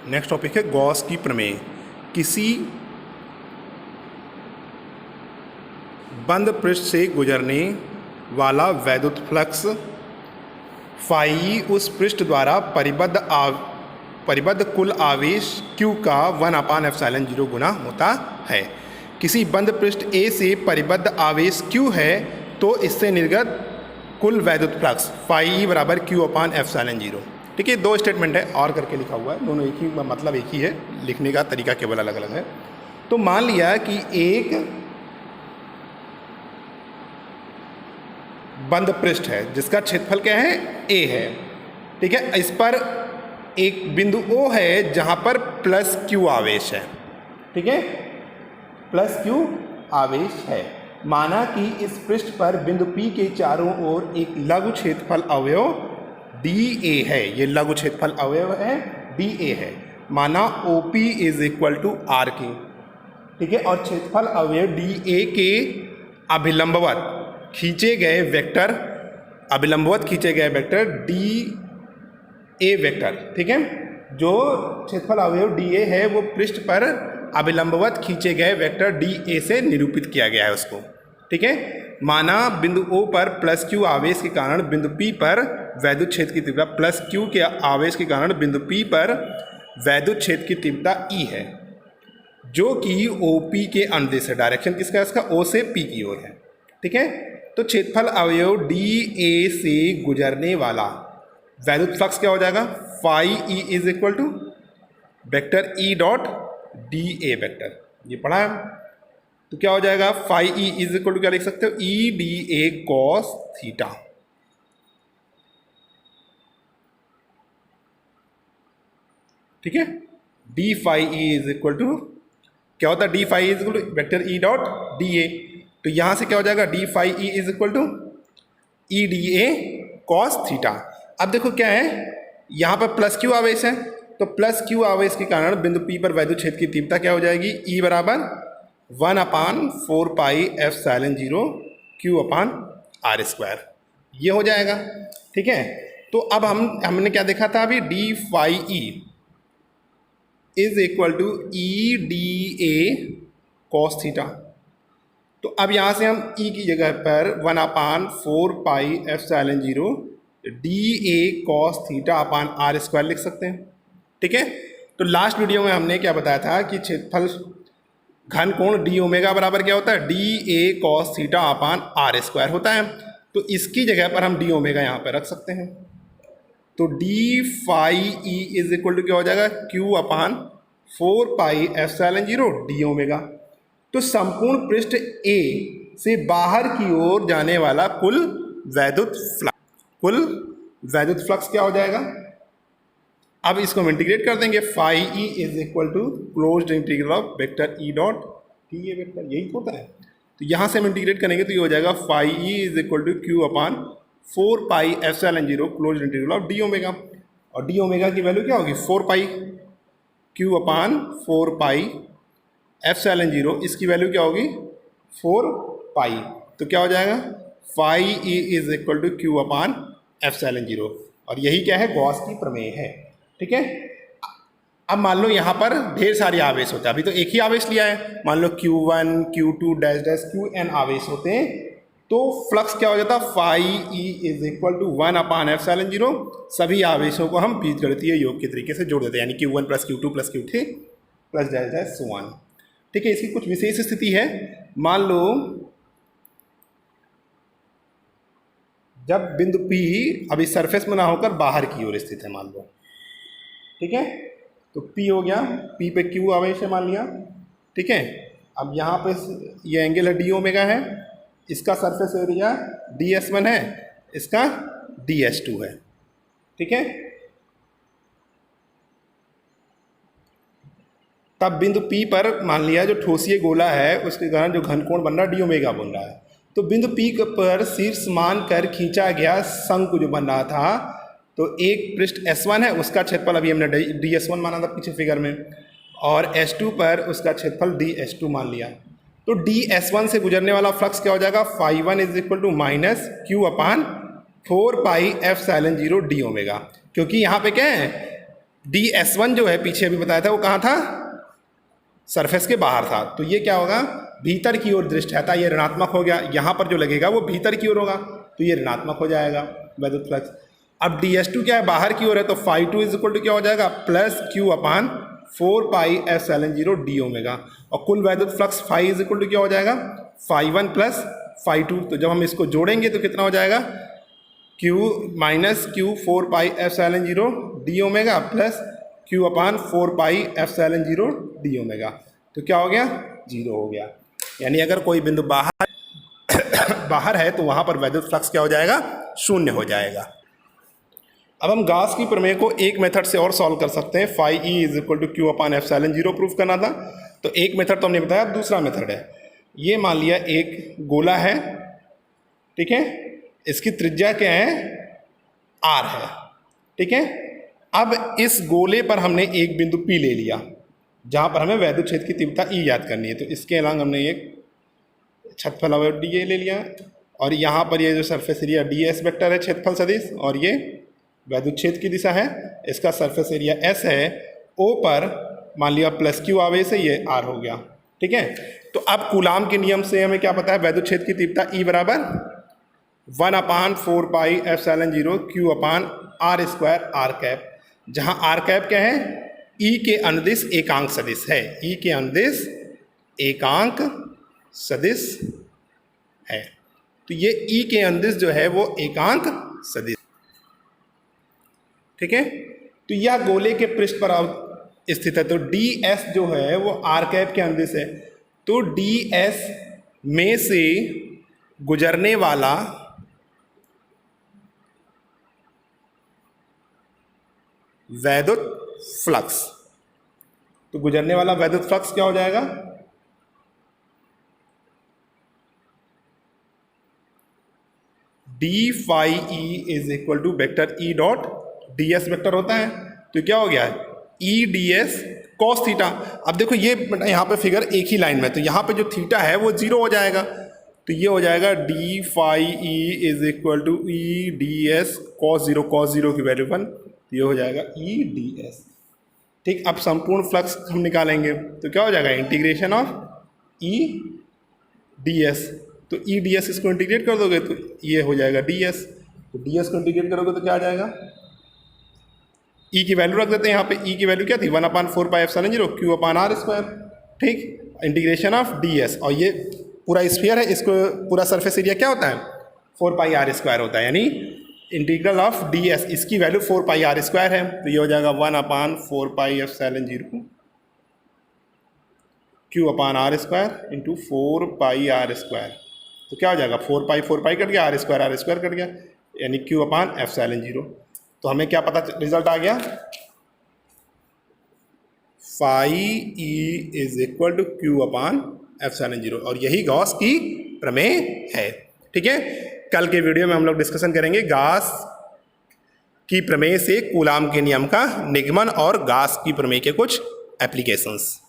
Next topic है Gauss की प्रमेय। किसी बंद पृष्ठ से गुजरने वाला वैद्युत फ्लक्स फाई उस पृष्ठ द्वारा परिबद्ध कुल आवेश Q का 1/ε0 गुना होता है। किसी बंद पृष्ठ A से परिबद्ध आवेश Q है तो इससे निर्गत कुल वैद्युत फ्लक्स फाई बराबर Q/ε0। ठीक है, दो स्टेटमेंट है और करके लिखा हुआ है, दोनों एक ही मतलब एक ही है, लिखने का तरीका केवल अलग अलग है। तो मान लिया कि एक बंद पृष्ठ है जिसका क्षेत्रफल क्या है, A है। ठीक है, इस पर एक बिंदु O है जहां पर +Q आवेश है। ठीक है, +Q आवेश है। माना कि इस पृष्ठ पर बिंदु P के चारों ओर एक लघु क्षेत्रफल अवयव dA है। ये लघु क्षेत्रफल अवयव है dA है। माना OP = RK। ठीक है, और क्षेत्रफल अवयव dA के अभिलंबवत खींचे गए वेक्टर dA वेक्टर। ठीक है, जो क्षेत्रफल अवयव dA है वो पृष्ठ पर अभिलंबवत खींचे गए वेक्टर dA से निरूपित किया गया है उसको। ठीक है, माना बिंदु O पर +Q आवेश के कारण बिंदु P पर वैद्युत क्षेत्र की तीव्रता +Q के आवेश के कारण बिंदु P पर वैद्युत क्षेत्र की तीव्रता E है, जो कि OP के अनुदिश है। डायरेक्शन किसका है इसका, O से P की ओर है। ठीक है, तो क्षेत्रफल अवयव dA से गुजरने वाला वैद्युत फ्लक्स क्या हो जाएगा, phi E = vector E.dA vector. ये पढ़ा है, तो क्या हो जाएगा, फाई E = क्या लिख सकते हो, EdA cos थीटा। ठीक है, d फाई E = क्या होता है, d फाई = वेक्टर E.dA। तो यहां से क्या हो जाएगा, d phi E = EdA cos theta. अब देखो क्या है, यहां पर +Q आवेश है, तो +Q आवेश के कारण बिंदु P पर वैद्युत क्षेत्र की तीव्रता क्या हो जाएगी, E बराबर 1/4πε0 Q/r²। ये हो जाएगा। ठीक है, तो अब हमने क्या देखा था अभी, d phi E = EdA cos theta. तो अब यहाँ से हम E की जगह पर 1/4πε0 dA cos θ/r² लिख सकते हैं। ठीक है, तो लास्ट वीडियो में हमने क्या बताया था कि क्षेत्रफल घन कोण d ओमेगा बराबर क्या होता है, dA cos θ/r² होता है। तो इसकी जगह पर हम d ओमेगा यहाँ पर रख सकते हैं। तो d फाई E = क्या हो जाएगा, Q/4πε0 d ओमेगा। तो संपूर्ण पृष्ठ A से बाहर की ओर जाने वाला कुल वैद्युत फ्लक्स क्या हो जाएगा। अब इसको हम इंटीग्रेट कर देंगे, phi E = vector E.dA vector, यही होता है। तो यहाँ से हम इंटीग्रेट करेंगे तो ये हो जाएगा phi E = Q/4πε0 d omega. और d ओमेगा की वैल्यू क्या होगी, 4π Q/4πε0, इसकी वैल्यू क्या होगी 4π। तो क्या हो जाएगा, फाई E = Q/4πε0। और यही क्या है, गॉस की प्रमेय है। ठीक है, अब मान लो यहाँ पर ढेर सारे आवेश होते हैं, अभी तो एक ही आवेश लिया है, मान लो Q1 Q2 Qn आवेश होते हैं, तो फ्लक्स क्या हो जाता है, फाई E = 1/ε0। सभी आवेशों को हम बीजगणितीय योग के तरीके से जोड़ देते हैं, यानी Q1 + Q2 + Q3 + so on। ठीक है, इसकी कुछ विशेष स्थिति है। मान लो जब बिंदु P अभी सरफेस में ना होकर बाहर की ओर स्थित है, मान लो। ठीक है, तो P हो गया, P पे Q आवेश है मान लिया। ठीक है, अब यहाँ पे ये एंगल है d ओमेगा है, इसका सरफेस एरिया ds1 है, इसका ds2 है। ठीक है, तब बिंदु P पर मान लिया जो ठोसीय गोला है उसके कारण जो घन कोण बन रहा है d ओमेगा बन रहा है। तो बिंदु P पर शीर्ष मान कर खींचा गया शंकु जो बन रहा था, तो एक पृष्ठ S1 है, उसका क्षेत्रफल अभी हमने ds1 माना था पीछे फिगर में, और S2 पर उसका क्षेत्रफल ds2 मान लिया। तो ds1 से गुजरने वाला फ्लक्स क्या हो जाएगा, फाई 1 = -Q/4πε0 d ओमेगा, क्योंकि यहाँ पे क्या है, ds1 जो है पीछे अभी बताया था वो कहाँ था, सरफेस के बाहर था, तो ये क्या होगा, भीतर की ओर दृष्ट है था, ये ऋणात्मक हो गया, यहाँ पर जो लगेगा वो भीतर की ओर होगा तो ये ऋणात्मक हो जाएगा वैद्युत फ्लक्स। अब ds2 क्या है, बाहर की ओर है, तो φ2 इज इक्वल टू क्या हो जाएगा, प्लस q अपान 4πε0 d ओमेगा, और कुल वैद्युत फ्लक्स φ इज इक्वल टू क्या हो जाएगा, φ1 प्लस φ2, तो जब हम इसको जोड़ेंगे तो कितना हो जाएगा, q minus q 4πε0 d omega plus q अपान 4πε0 d ओमेगा, तो क्या हो गया, 0 हो गया। यानी अगर कोई बिंदु बाहर है तो वहाँ पर वैद्युत फ्लक्स क्या हो जाएगा, शून्य हो जाएगा। अब हम गाउस की प्रमेय को एक मेथड से और सॉल्व कर सकते हैं, phi E is equal to Q upon ε0 proof करना था, तो एक मेथड तो हमने बताया, अब दूसरा मेथड है, ये मान लिया एक गोला है, ठीक है, इसकी त्रिज्या क्या है, r है, ठीक है। अब इस गोले पर हमने एक बिंदु P ले लिया जहाँ पर हमें वैद्युत क्षेत्र की तीव्रता E याद करनी है, तो इसके अलावा हमने एक क्षेत्रफल अवयव dA ले लिया, और यहाँ पर ये जो सरफेस एरिया ds वेक्टर है क्षेत्रफल सदिश, और ये वैद्युत क्षेत्र की दिशा है, इसका सरफेस एरिया S है, O पर मान लिया प्लस Q आवेश है, ये R हो गया, ठीक है। तो अब कूलाम के नियम से हमें क्या पता है, वैद्युत क्षेत्र की तीव्रता E बराबर 1/4πε0 Q अपान R स्क्वायर R कैप, जहाँ R कैप क्या है, E के अनुदिश एकांक सदिश है, E के अनुदिश एकांक सदिश है, तो ये E के अनुदिश जो है वो एकांक सदिश, ठीक है। तो यह गोले के पृष्ठ पर स्थित है, तो ds जो है वो r कैप के अनुदिश है, तो ds में से गुजरने वाला वैद्युत फ्लक्स, तो गुजरने वाला वैद्युत फ्लक्स क्या हो जाएगा, d phi E is equal to vector E dot ds vector होता है, तो क्या हो गया है, ई ds कॉस थीटा। अब देखो ये यहाँ पे फिगर एक ही लाइन में, तो यहाँ पे जो थीटा है वो 0 हो जाएगा, तो ये हो जाएगा d phi E is equal to E ds cos 0 की वैल्यू 1, तो ये हो जाएगा ई ds, ठीक। अब संपूर्ण फ्लक्स हम निकालेंगे तो क्या हो जाएगा, इंटीग्रेशन ऑफ ई ds, तो ई ds इसको इंटीग्रेट कर दोगे तो ये हो जाएगा ds, तो ds को इंटीग्रेट करोगे तो क्या आ जाएगा, ई की वैल्यू रख देते हैं, यहाँ पे ई की वैल्यू क्या थी, 1/4πε0 क्यू अपान R स्क्वायर, ठीक, इंटीग्रेशन ऑफ ds, और ये पूरा स्फीयर है, इसको पूरा सरफेस एरिया क्या होता है, 4πr स्क्वायर होता है, यानी इंटीग्रल ऑफ ds, इसकी वैल्यू 4πr स्क्वायर है, तो ये हो जाएगा 1/4πε0 क्यू अपान R square into 4πr square, तो क्या हो जाएगा, 4π कट गया, R स्क्वायर कट गया, यानी क्यू अपान ε0, तो हमें क्या पता रिजल्ट आ गया, phi E is equal to Q upon ε0, और यही गॉस की प्रमेय है, ठीक है। कल के वीडियो में हम लोग डिस्कशन करेंगे गॉस की प्रमेय से कूलाम के नियम का निगमन और गॉस की प्रमेय के कुछ एप्लीकेशंस।